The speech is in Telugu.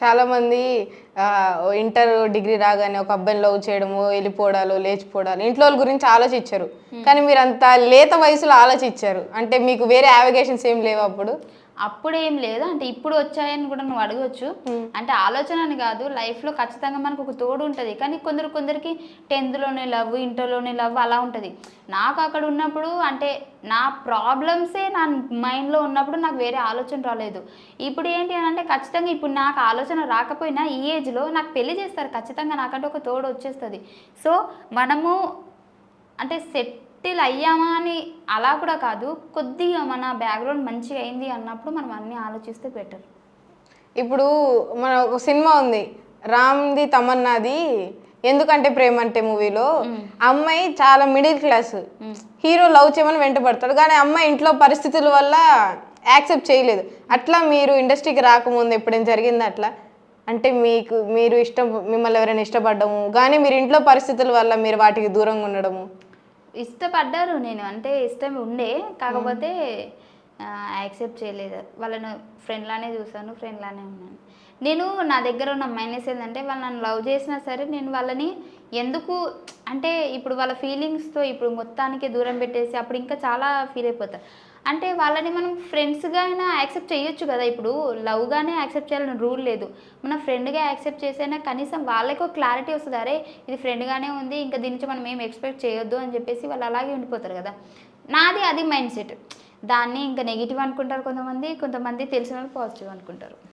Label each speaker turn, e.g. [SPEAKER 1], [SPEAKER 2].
[SPEAKER 1] చాలామంది ఇంటర్ డిగ్రీ రాగానే ఒక అబ్బాయిని లవ్ చేయడము, వెళ్ళిపోవడాలు, లేచిపోవడాలు ఇంట్లో వాళ్ళ గురించి ఆలోచించరు. కానీ మీరు అంత లేత వయసులో ఆలోచించారు. అంటే మీకు వేరే యావిగేషన్స్ ఏం లేవు అప్పుడు?
[SPEAKER 2] అప్పుడేం లేదు. అంటే ఇప్పుడు వచ్చాయని కూడా నువ్వు అడగొచ్చు. అంటే ఆలోచన అని కాదు, లైఫ్‌లో ఖచ్చితంగా మనకు ఒక తోడు ఉంటది. కానీ కొందరికి 10థ్‌లోనే లవ్, ఇంటర్‌లోనే లవ్ అలా ఉంటది. నాకు అక్కడ ఉన్నప్పుడు అంటే నా ప్రాబ్లమ్సే నా మైండ్‌లో ఉన్నప్పుడు నాకు వేరే ఆలోచన రాలేదు. ఇప్పుడు ఏంటి అనంటే ఖచ్చితంగా ఇప్పుడు నాకు ఆలోచన రాకపోయినా ఈ ఏజ్‌లో నాకు పెళ్లి చేస్తారు ఖచ్చితంగా. నాకంటే ఒక తోడు వచ్చేస్తది. సో, మనము అంటే సెటిల్ అయ్యామా అని అలా కూడా కాదు. కొద్దిగా మన బ్యాక్‌గ్రౌండ్ మంచిగా అయింది అన్నప్పుడు మనం అన్నీ ఆలోచిస్తే బెటర్.
[SPEAKER 1] ఇప్పుడు మన ఒక సినిమా ఉంది. రామ్‌ది, తమన్నాది 'ఎందుకంటే ప్రేమంటే' మూవీలో అమ్మాయి చాలా మిడిల్ క్లాస్. హీరో లవ్ చేయమని వెంటపడతాడు. కానీ అమ్మాయి ఇంట్లో పరిస్థితుల వల్ల యాక్సెప్ట్ చేయలేదు. అట్లా మీరు ఇండస్ట్రీకి రాకముందు ఎప్పుడైనా జరిగిందా అట్లా? అంటే మీరు మిమ్మల్ని ఎవరైనా ఇష్టపడ్డము, కానీ మీరు ఇంట్లో పరిస్థితుల వల్ల మీరు వాటికి దూరంగా ఉండడము.
[SPEAKER 2] ఇష్టపడ్డారు నేను. అంటే ఇష్టం ఉండే. కాకపోతే యాక్సెప్ట్ చేయలేదు. వాళ్ళను ఫ్రెండ్‌లానే చూసాను. ఫ్రెండ్‌లానే ఉన్నాను. నేను నా దగ్గర ఉన్న మైనస్ ఏందంటే వాళ్ళు నన్ను లవ్ చేసినా సరే నేను వాళ్ళని ఎందుకు అంటే ఇప్పుడు వాళ్ళ ఫీలింగ్స్‌తో ఇప్పుడు మొత్తానికి దూరం పెట్టేసి అప్పుడు ఇంకా చాలా ఫీల్ అయిపోతారు. అంటే వాళ్ళని మనం ఫ్రెండ్స్‌గా అయినా యాక్సెప్ట్ చేయొచ్చు కదా! ఇప్పుడు లవ్‌గానే యాక్సెప్ట్ చేయాలని రూల్ లేదు. మన ఫ్రెండ్‌గా యాక్సెప్ట్ చేసైనా కనీసం వాళ్ళకి ఒక క్లారిటీ వస్తది. అరే! ఇది ఫ్రెండ్‌గానే ఉంది. ఇంకా దీని నుంచి మనం ఏం ఎక్స్‌పెక్ట్ చేయొద్దు అని చెప్పేసి వాళ్ళు అలాగే ఉండిపోతారు కదా! నాది అది మైండ్ సెట్. దాన్ని ఇంకా నెగెటివ్ అనుకుంటారు కొంతమంది. కొంతమంది తెలిసిన వాళ్ళు పాజిటివ్ అనుకుంటారు.